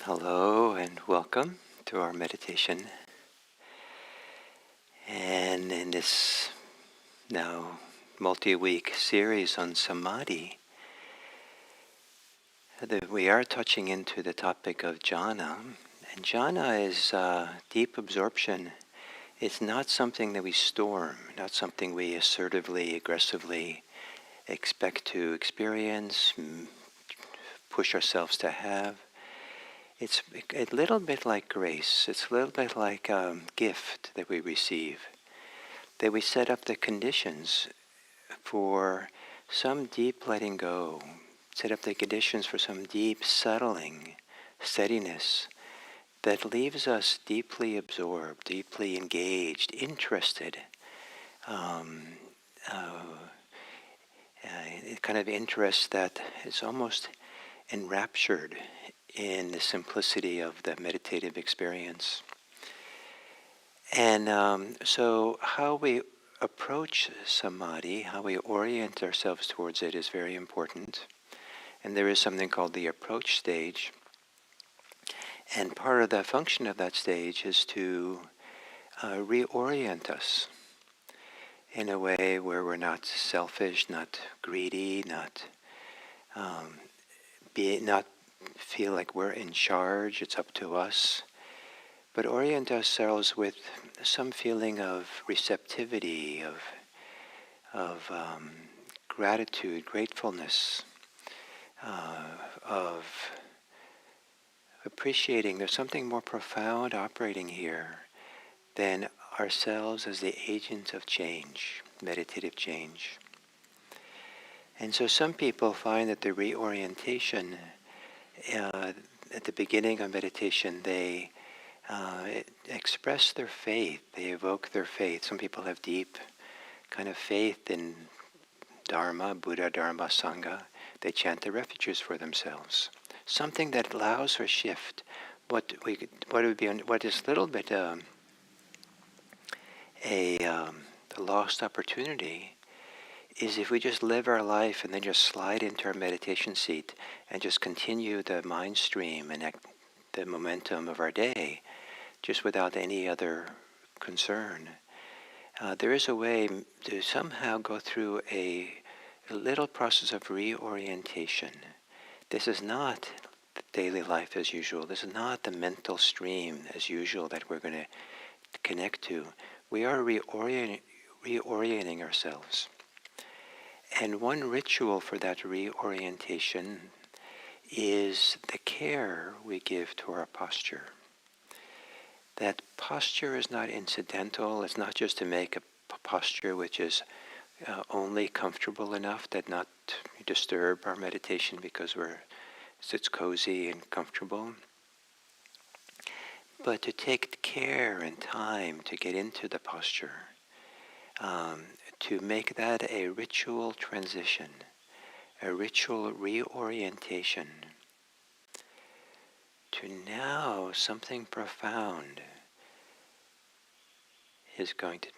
Hello and welcome to our meditation. And in this now multi-week series on Samadhi, we are touching into the topic of jhana. And jhana is deep absorption. It's not something that we storm, not something we assertively, aggressively expect to experience, push ourselves to have. It's a little bit like grace. It's a little bit like a gift that we receive, that we set up the conditions for some deep letting go, set up the conditions for some deep settling, steadiness that leaves us deeply absorbed, deeply engaged, interested, um, uh, kind of interest that is almost enraptured in the simplicity of the meditative experience. And so how we approach samadhi, how we orient ourselves towards it is very important. And there is something called the approach stage. And part of the function of that stage is to reorient us in a way where we're not selfish, not greedy, not feel like we're in charge, it's up to us, but orient ourselves with some feeling of receptivity, of gratitude, gratefulness, of appreciating there's something more profound operating here than ourselves as the agent of change, meditative change. And so some people find that the reorientation at the beginning of meditation, they express their faith, they evoke their faith. Some people have deep kind of faith in Dharma, Buddha, Dharma, Sangha. They chant the refuges for themselves. Something that allows for shift. What is a little bit a lost opportunity is if we just live our life and then just slide into our meditation seat and just continue the mind stream and the momentum of our day, just without any other concern. There is a way to somehow go through a little process of reorientation. This is not daily life as usual. This is not the mental stream as usual that we're going to connect to. We are reorienting ourselves. And one ritual for that reorientation is the care we give to our posture. That posture is not incidental. It's not just to make a posture which is only comfortable enough that not disturb our meditation because it's cozy and comfortable. But to take care and time to get into the posture, to make that a ritual transition, a ritual reorientation to now something profound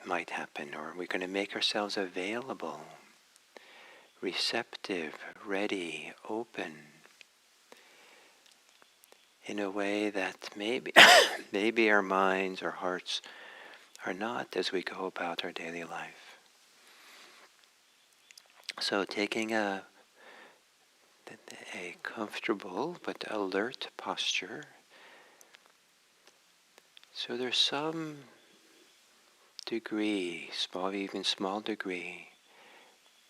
might happen, or we're going to make ourselves available, receptive, ready, open, in a way that maybe maybe our minds, our hearts are not as we go about our daily life. So taking a comfortable but alert posture. So there's some degree, even small degree,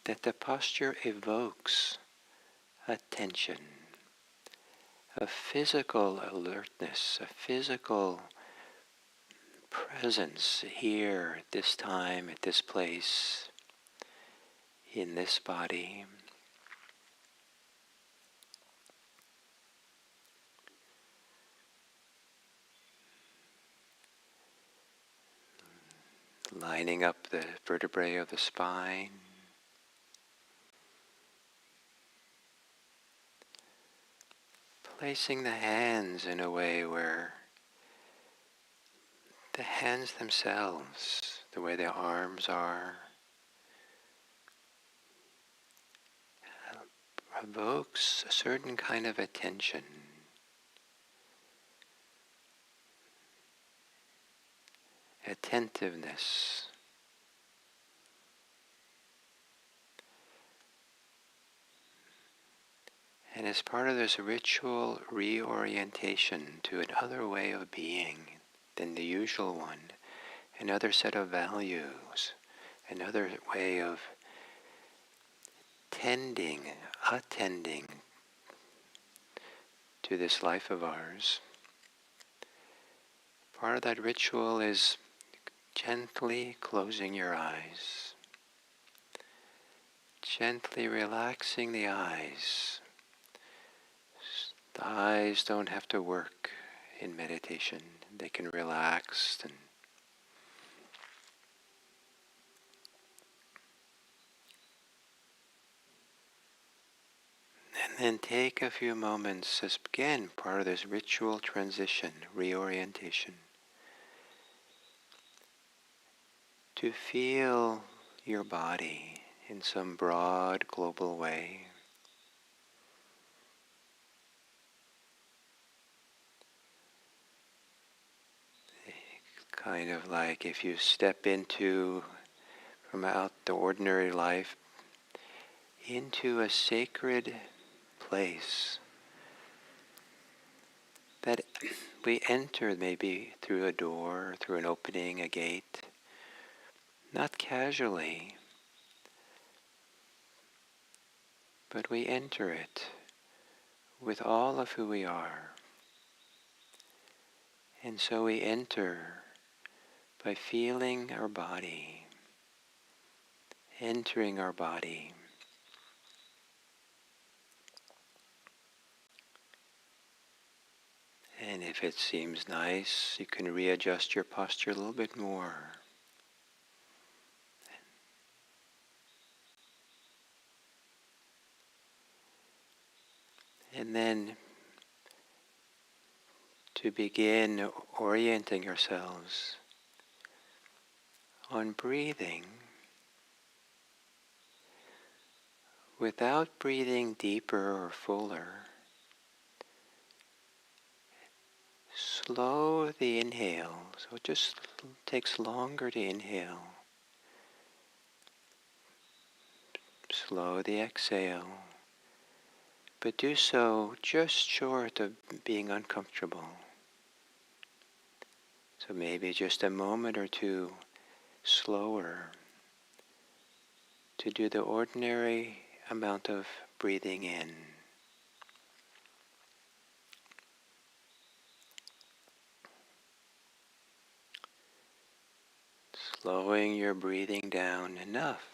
that the posture evokes attention, a physical alertness, a physical presence here at this time, at this place, in this body. Lining up the vertebrae of the spine. Placing the hands in a way where the hands themselves, the way the arms are, evokes a certain kind of attention. attentiveness. And as part of this ritual reorientation to another way of being than the usual one, another set of values, another way of attending to this life of ours, part of that ritual is gently closing your eyes, gently relaxing the eyes. The eyes don't have to work in meditation. They can relax and then take a few moments as, again, part of this ritual transition, reorientation, to feel your body in some broad global way. Kind of like if you step from out the ordinary life into a sacred place that we enter maybe through a door, through an opening, a gate, not casually, but we enter it with all of who we are. And so we enter by feeling our body, entering our body. And if it seems nice, you can readjust your posture a little bit more. And then to begin orienting ourselves on breathing, without breathing deeper or fuller, slow the inhale, so it just takes longer to inhale. Slow the exhale, but do so just short of being uncomfortable. So maybe just a moment or two slower to do the ordinary amount of breathing in. Slowing your breathing down enough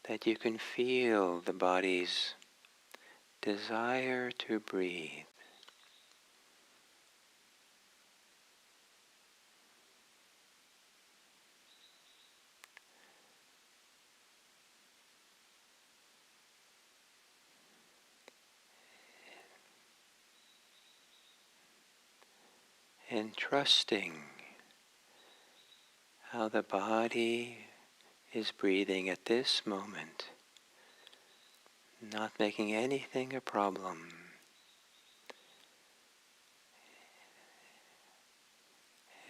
that you can feel the body's desire to breathe. And trusting how the body is breathing at this moment, not making anything a problem.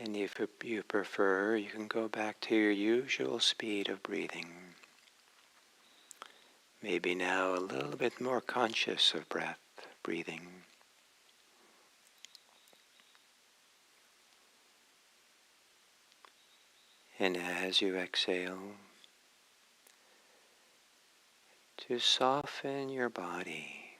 And if you prefer, you can go back to your usual speed of breathing. Maybe now a little bit more conscious of breathing. And as you exhale, to soften your body.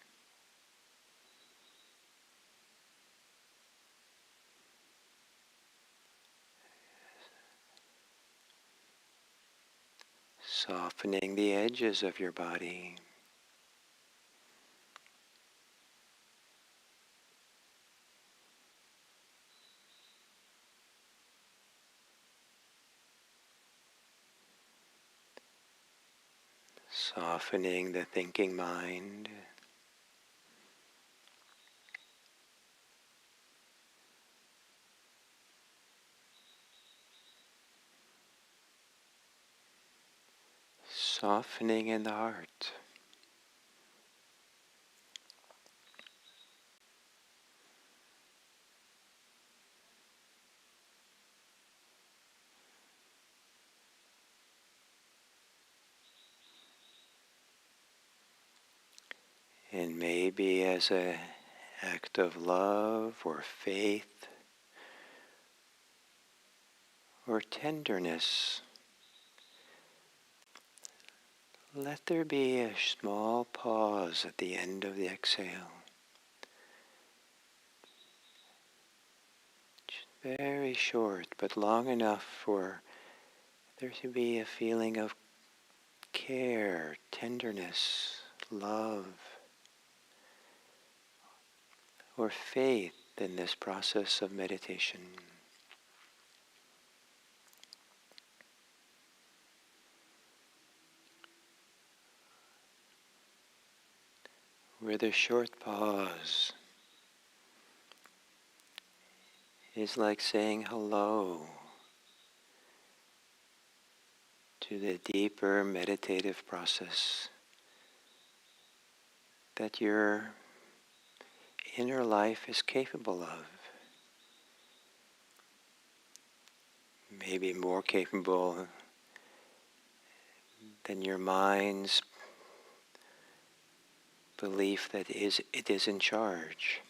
Softening the edges of your body. Softening the thinking mind. Softening in the heart. And maybe as an act of love or faith or tenderness, let there be a small pause at the end of the exhale. Just very short, but long enough for there to be a feeling of care, tenderness, love, or faith in this process of meditation. Where the short pause is like saying hello to the deeper meditative process that your inner life is capable of. Maybe more capable than your mind's belief that it is in charge.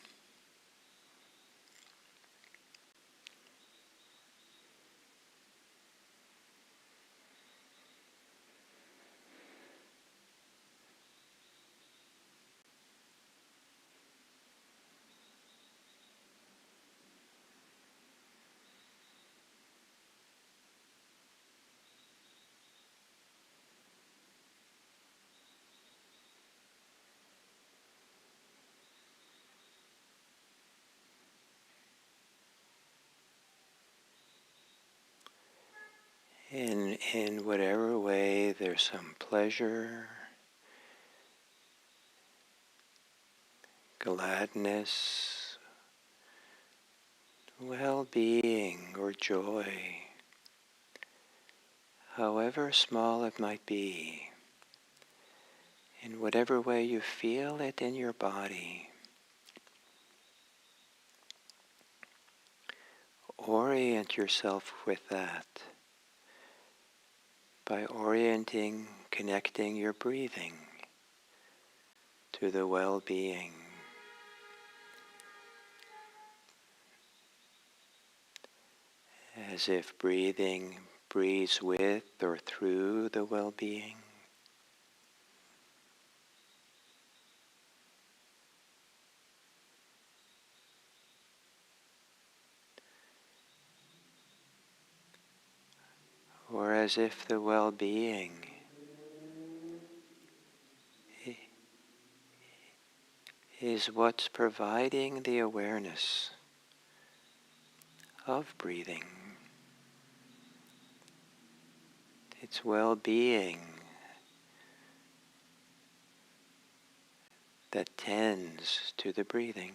In whatever way there's some pleasure, gladness, well-being, or joy, however small it might be, in whatever way you feel it in your body, orient yourself with that by orienting, connecting your breathing to the well-being. As if breathing breathes with or through the well-being. Or as if the well-being is what's providing the awareness of breathing. It's well-being that tends to the breathing.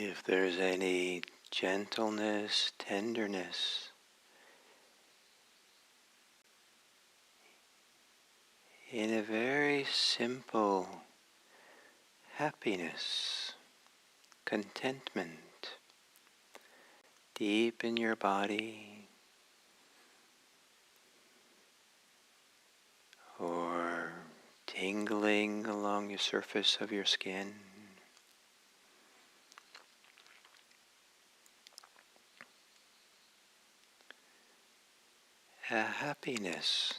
if there's any gentleness, tenderness in a very simple happiness, contentment, deep in your body, or tingling along the surface of your skin. A happiness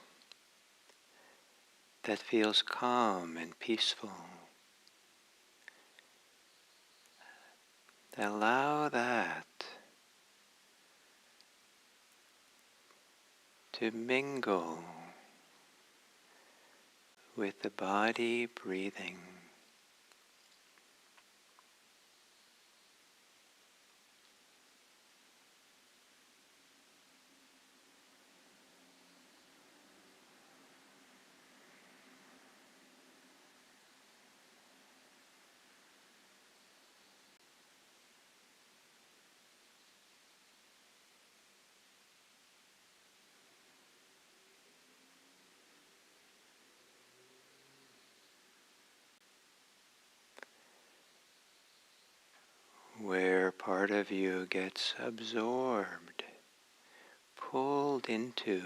that feels calm and peaceful. Allow that to mingle with the body breathing. Where part of you gets absorbed, pulled into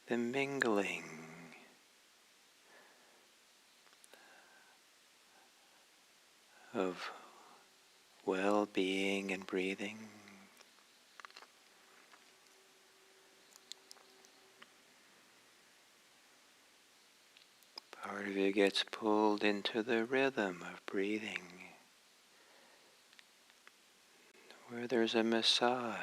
the mingling of well-being and breathing. Part of you gets pulled into the rhythm of breathing, where there's a massage,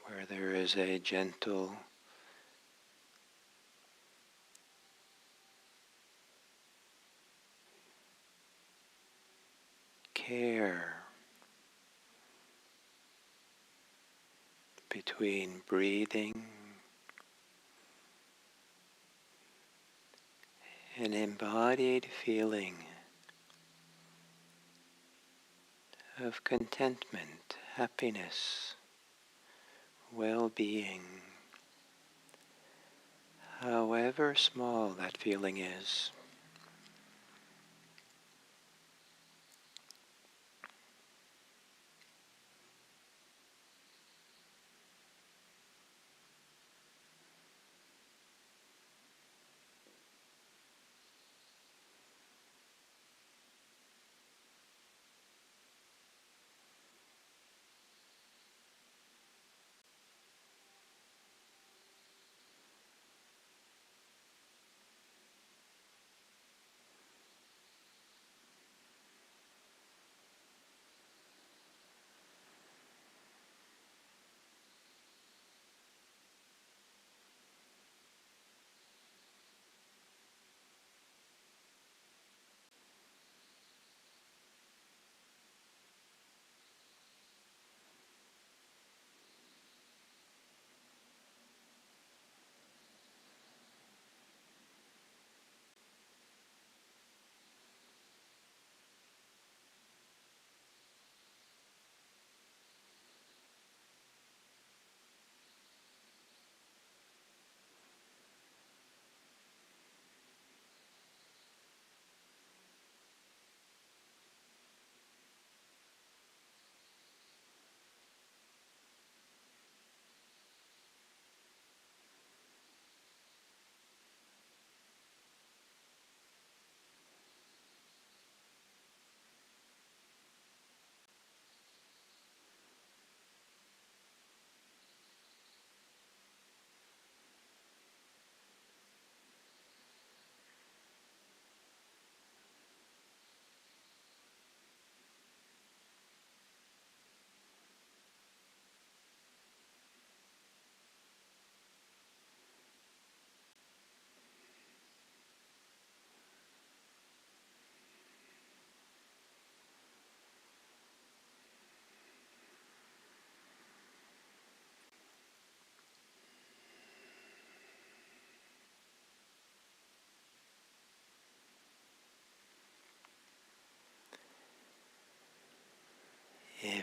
where there is a gentle care between breathing and embodied feeling of contentment, happiness, well-being, however small that feeling is.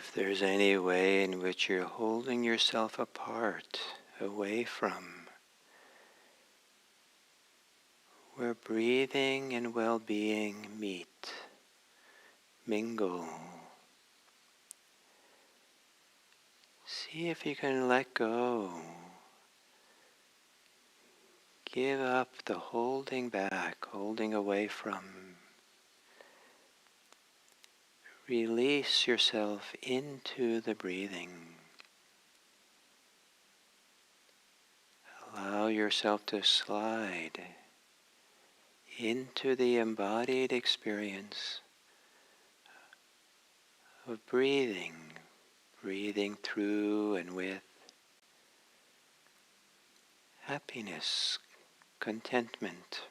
If there's any way in which you're holding yourself apart, away from, where breathing and well-being meet, mingle, see if you can let go. Give up the holding back, holding away from. Release yourself into the breathing. Allow yourself to slide into the embodied experience of breathing, breathing through and with happiness, contentment.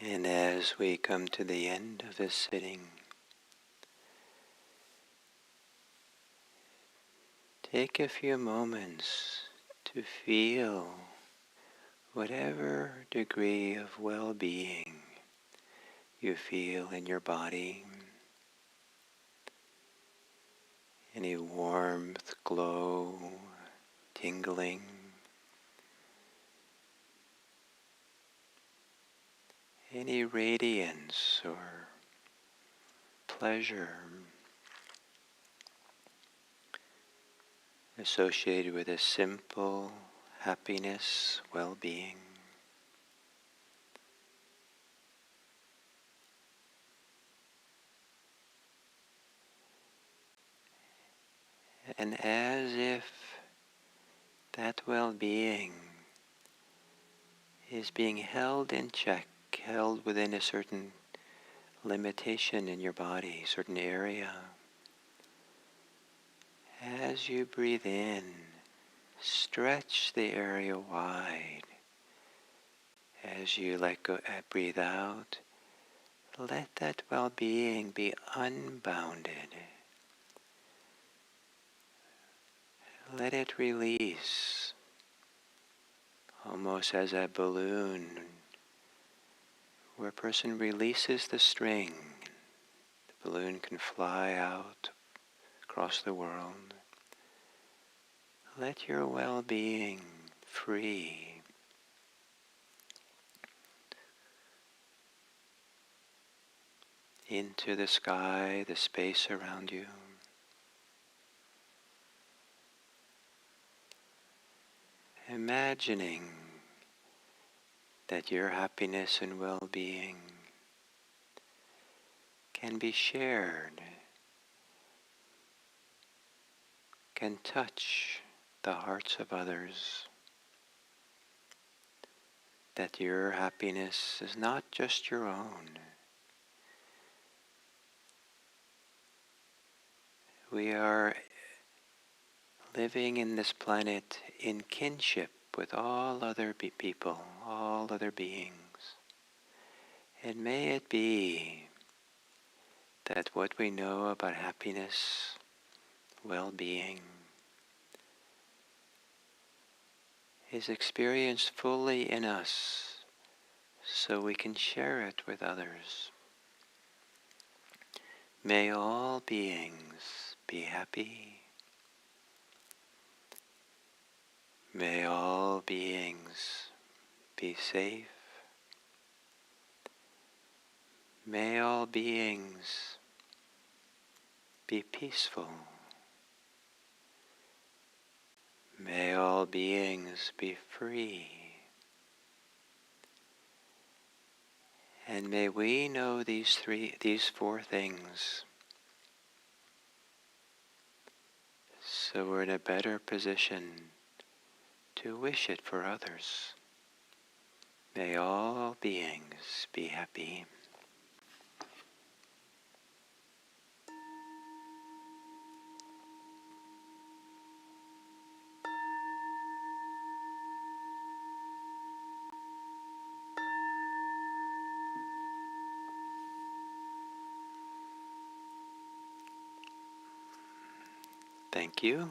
And as we come to the end of this sitting, take a few moments to feel whatever degree of well-being you feel in your body. Any warmth, glow, tingling. Any radiance or pleasure associated with a simple happiness, well-being. And as if that well-being is being held in check, held within a certain limitation in your body, certain area, as you breathe in, stretch the area wide. As you breathe out, let that well-being be unbounded. Let it release, almost as a balloon, where a person releases the string. The balloon can fly out across the world. Let your well-being free. Into the sky, the space around you. Imagining that your happiness and well-being can be shared, can touch the hearts of others, that your happiness is not just your own. We are living in this planet in kinship with all other people, all other beings. And may it be that what we know about happiness, well-being, is experienced fully in us, so we can share it with others. May all beings be happy. May all beings be safe. May all beings be peaceful. May all beings be free. And may we know these four things, so we're in a better position to wish it for others. May all beings be happy. Thank you.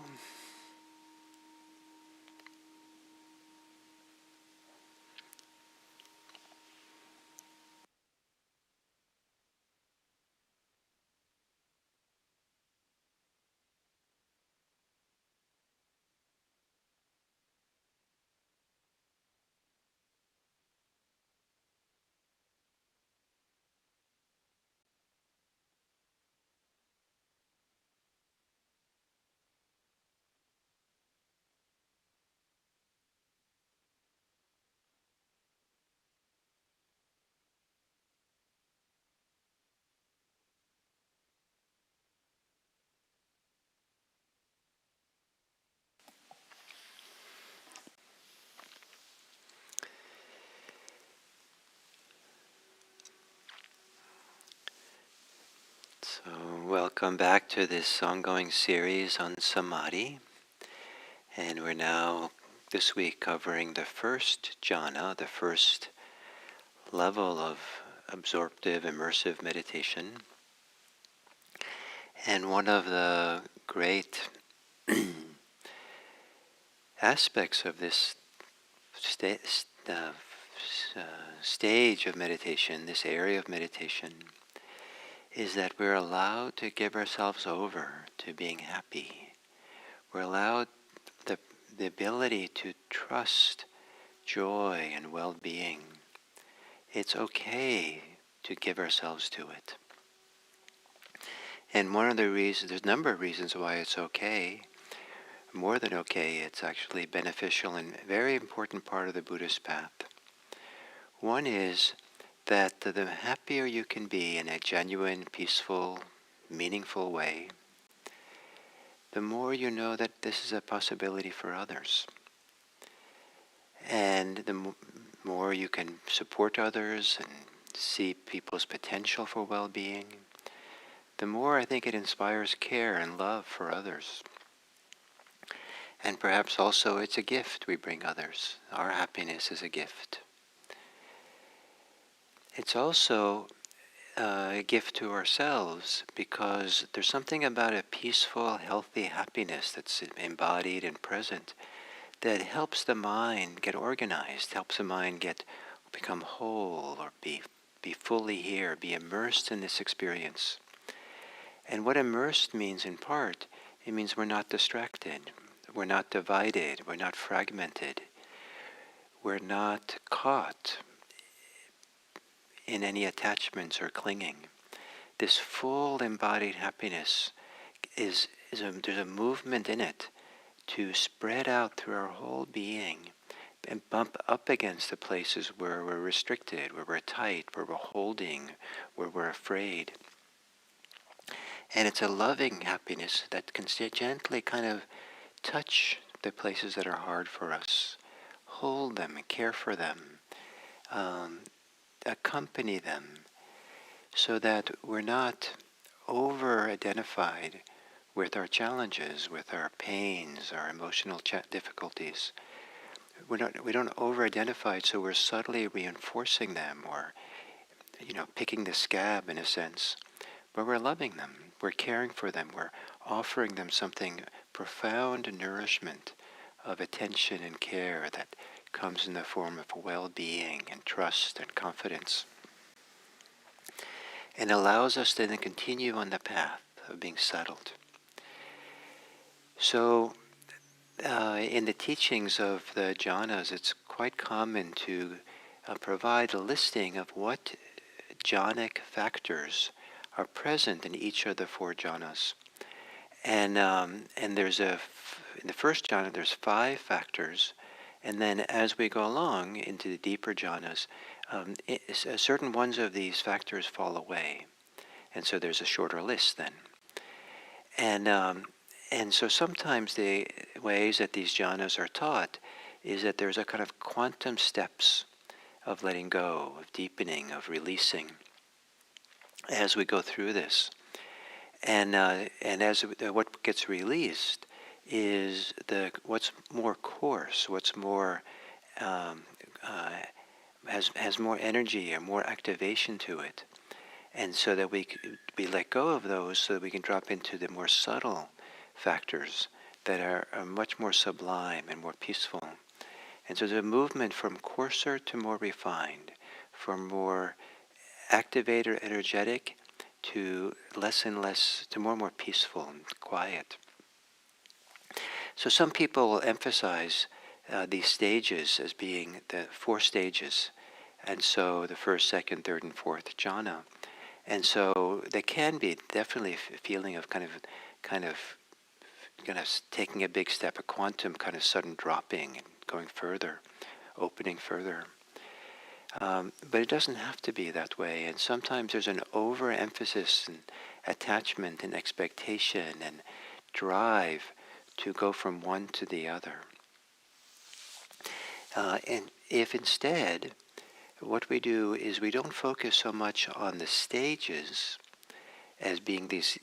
So welcome back to this ongoing series on Samadhi. And we're now this week covering the first jhana, the first level of absorptive, immersive meditation. And one of the great aspects of this stage of meditation, this area of meditation, is that we're allowed to give ourselves over to being happy. We're allowed the ability to trust joy and well-being. It's okay to give ourselves to it. And one of the reasons, there's a number of reasons why it's okay. More than okay, it's actually beneficial and a very important part of the Buddhist path. One is that the happier you can be in a genuine, peaceful, meaningful way, the more you know that this is a possibility for others. And the more you can support others and see people's potential for well-being, the more I think it inspires care and love for others. And perhaps also it's a gift we bring others. Our happiness is a gift. It's also a gift to ourselves because there's something about a peaceful, healthy happiness that's embodied and present that helps the mind get organized, helps the mind become whole or be fully here, be immersed in this experience. And what immersed means in part, it means we're not distracted, we're not divided, we're not fragmented, we're not caught in any attachments or clinging. This full embodied happiness there's a movement in it to spread out through our whole being and bump up against the places where we're restricted, where we're tight, where we're holding, where we're afraid. And it's a loving happiness that can gently kind of touch the places that are hard for us, hold them, care for them, accompany them, so that we're not over-identified with our challenges, with our pains, our emotional difficulties. We don't over-identify, so we're subtly reinforcing them, or picking the scab in a sense. But we're loving them, we're caring for them, we're offering them something profound nourishment of attention and care that comes in the form of well-being and trust and confidence, and allows us to then continue on the path of being settled. So in the teachings of the jhanas, it's quite common to provide a listing of what jhanic factors are present in each of the four jhanas. And there's in the first jhana, there's 5 factors. And then as we go along into the deeper jhanas, certain ones of these factors fall away. And so there's a shorter list then. And so sometimes the ways that these jhanas are taught is that there's a kind of quantum steps of letting go, of deepening, of releasing as we go through this. And as what gets released is what's more coarse, what's more has more energy or more activation to it, and so that we let go of those, so that we can drop into the more subtle factors that are much more sublime and more peaceful. And so there's a movement from coarser to more refined, from more activated, energetic, to less and less, to more and more peaceful and quiet. So some people will emphasize these stages as being the 4 stages, and so the first, second, third, and fourth jhana. And so there can be definitely a feeling of kind of taking a big step, a quantum kind of sudden dropping and going further, opening further. But it doesn't have to be that way. And sometimes there's an overemphasis and attachment and expectation and drive to go from one to the other. And if instead what we do is we don't focus so much on the stages as being these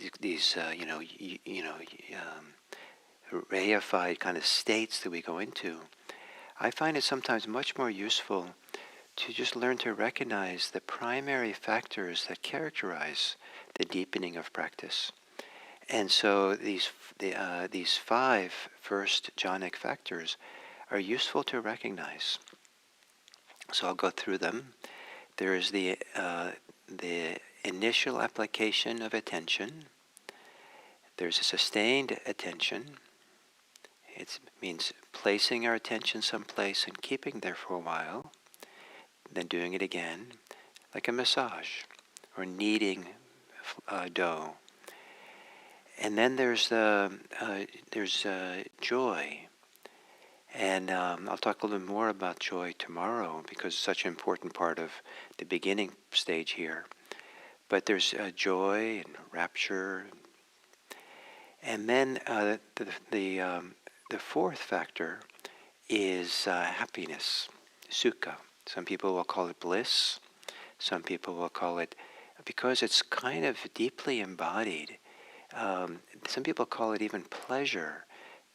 reified kind of states that we go into, I find it sometimes much more useful to just learn to recognize the primary factors that characterize the deepening of practice. And so these 5 first jhanic factors are useful to recognize. So I'll go through them. There is the initial application of attention. There's a sustained attention. It means placing our attention someplace and keeping there for a while, then doing it again, like a massage or kneading dough. And then there's joy. And I'll talk a little bit more about joy tomorrow because it's such an important part of the beginning stage here. But there's joy and rapture. And then the fourth factor is happiness, sukha. Some people will call it bliss. Some people will call it, because it's kind of deeply embodied, some people call it even pleasure.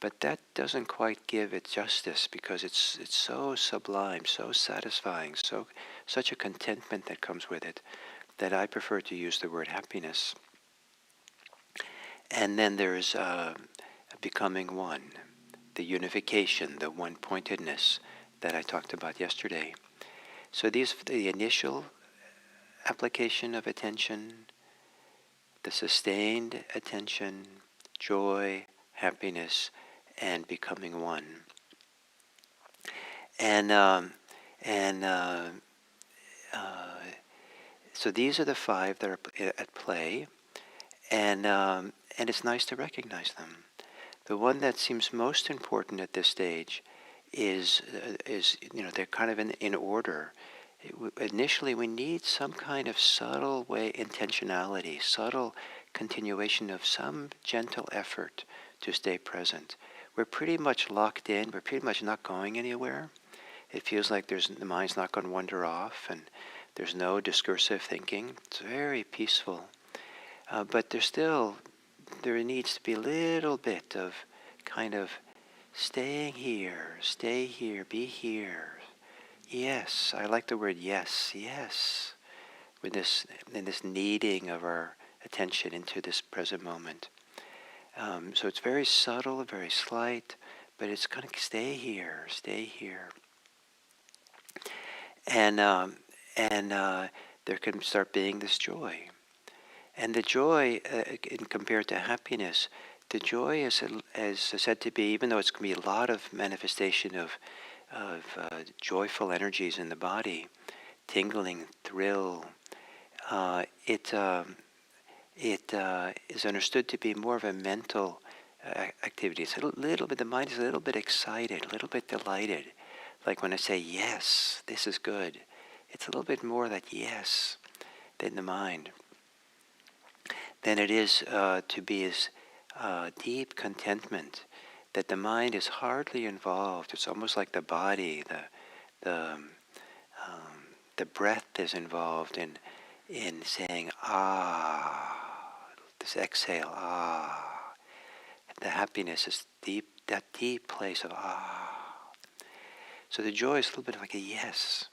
But that doesn't quite give it justice because it's so sublime, so satisfying, such a contentment that comes with it, that I prefer to use the word happiness. And then there's becoming one, the unification, the one-pointedness that I talked about yesterday. So the initial application of attention, the sustained attention, joy, happiness, and becoming one. So these are the 5 that are at play, and it's nice to recognize them. The one that seems most important at this stage is they're kind of in order. Initially, we need some kind of subtle way, intentionality, subtle continuation of some gentle effort to stay present. We're pretty much locked in. We're pretty much not going anywhere. It feels like the mind's not going to wander off, and there's no discursive thinking. It's very peaceful. But there needs to be a little bit of kind of staying here, stay here, be here. Yes, I like the word yes, yes. In this kneading of our attention into this present moment. So it's very subtle, very slight, but it's kind of stay here, stay here. And there can start being this joy. And the joy, compared to happiness, the joy is said to be, even though it's going to be a lot of manifestation of joyful energies in the body, tingling, thrill, it is understood to be more of a mental activity. It's a little bit, the mind is a little bit excited, a little bit delighted. Like when I say, yes, this is good. It's a little bit more that yes than the mind. Than it is to be as deep contentment that the mind is hardly involved. It's almost like the body, the breath is involved in saying this exhale The happiness is deep, that deep place of So the joy is a little bit like a yes,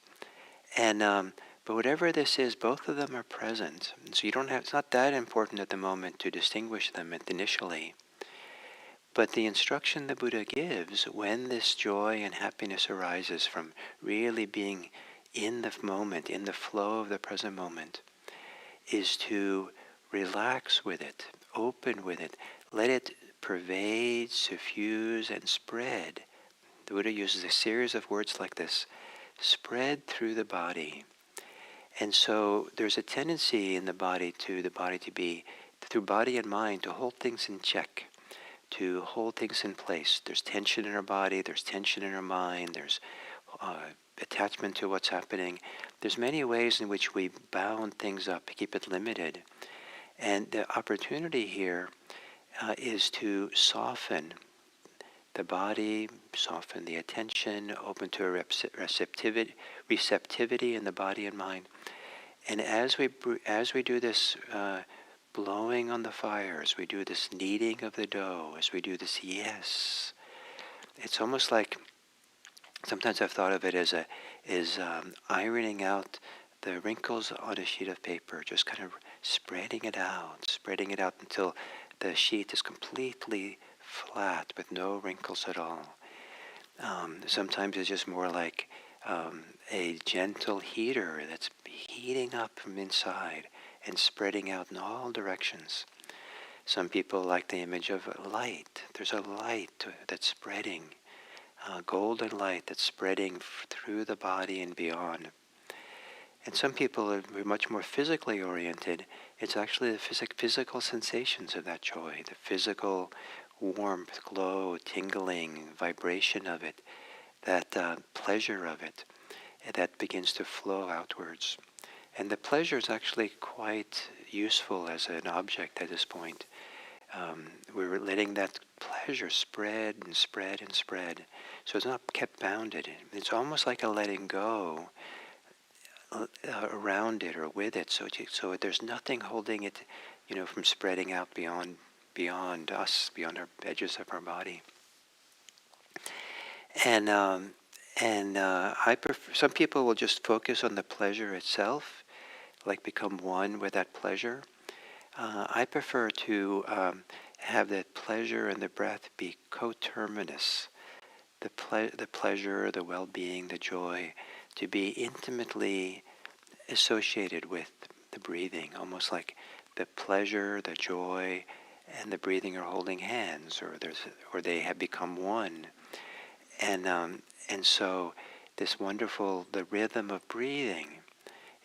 and but whatever this is, both of them are present. And so it's not that important at the moment to distinguish them initially. But the instruction the Buddha gives when this joy and happiness arises from really being in the moment, in the flow of the present moment, is to relax with it, open with it, let it pervade, suffuse, and spread. The Buddha uses a series of words like this, spread through the body. And so there's a tendency in the body to be, through body and mind, to hold things in check, to hold things in place. There's tension in our body, there's tension in our mind, there's attachment to what's happening. There's many ways in which we bound things up, keep it limited. And the opportunity here is to soften the body, soften the attention, open to a receptivity in the body and mind. And as we do this blowing on the fire, as we do this kneading of the dough, as we do this yes, it's almost like, sometimes I've thought of it as is ironing out the wrinkles on a sheet of paper, just kind of spreading it out until the sheet is completely flat with no wrinkles at all. Sometimes it's just more like a gentle heater that's heating up from inside and spreading out in all directions. Some people like the image of light. There's a light that's spreading, golden light that's spreading through the body and beyond. And some people are much more physically oriented. It's actually the physical sensations of that joy, the physical warmth, glow, tingling, vibration of it, that pleasure of it, that begins to flow outwards. And the pleasure is actually quite useful as an object at this point. We're letting that pleasure spread and spread and spread. So it's not kept bounded. It's almost like a letting go around it or with it. So there's nothing holding it, from spreading out beyond us, beyond our edges of our body. And I prefer. Some people will just focus on the pleasure itself, like become one with that pleasure. I prefer to have that pleasure and the breath be coterminous. The pleasure, the well-being, the joy, to be intimately associated with the breathing, almost like the pleasure, the joy, and the breathing are holding hands, or they have become one. And so this wonderful, the rhythm of breathing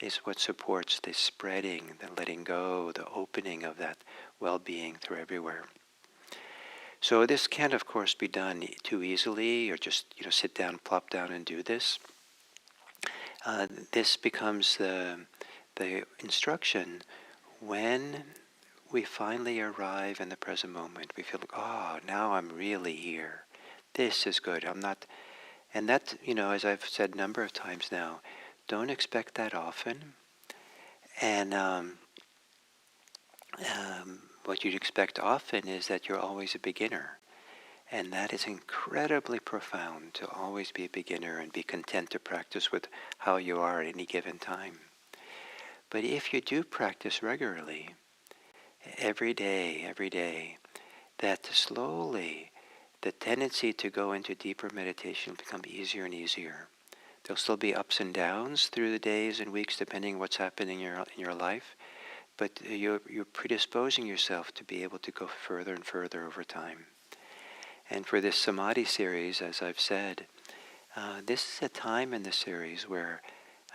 is what supports the spreading, the letting go, the opening of that well-being through everywhere. So this can't, of course, be done too easily, or just sit down, plop down, and do this. This becomes the instruction when we finally arrive in the present moment. We feel like, oh, now I'm really here. This is good. I'm not, and that, as I've said a number of times now, don't expect that often. And what you'd expect often is that you're always a beginner. And that is incredibly profound, to always be a beginner and be content to practice with how you are at any given time. But if you do practice regularly, every day, that slowly the tendency to go into deeper meditation will become easier and easier. There'll still be ups and downs through the days and weeks depending what's happening in your life, but you're predisposing yourself to be able to go further and further over time. And for this Samadhi series, as I've said, this is a time in the series where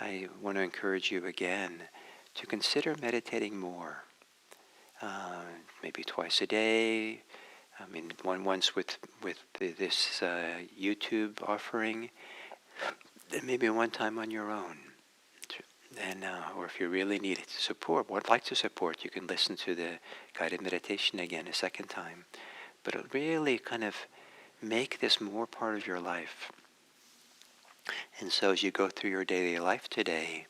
I want to encourage you again to consider meditating more. Maybe twice a day. Once with this YouTube offering, and maybe one time on your own. And or if you really need support, would like to support, you can listen to the guided meditation again a second time. But it'll really kind of make this more part of your life. And so as you go through your daily life today,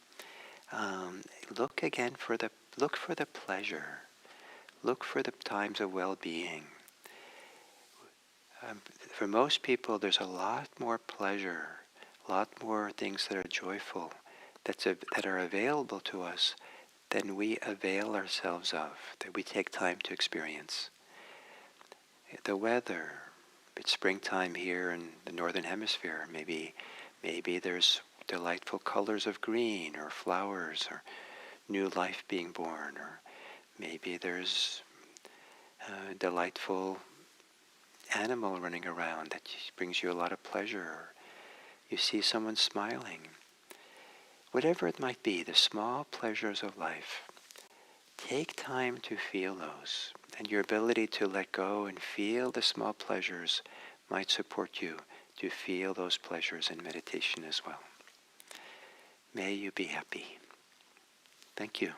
look for the pleasure. Look for the times of well-being. For most people, there's a lot more pleasure, a lot more things that are joyful, that are available to us than we avail ourselves of, that we take time to experience. The weather, it's springtime here in the northern hemisphere. Maybe there's delightful colors of green or flowers or new life being born, or maybe there's a delightful animal running around that brings you a lot of pleasure, or you see someone smiling. Whatever it might be, the small pleasures of life, take time to feel those. And your ability to let go and feel the small pleasures might support you to feel those pleasures in meditation as well. May you be happy. Thank you.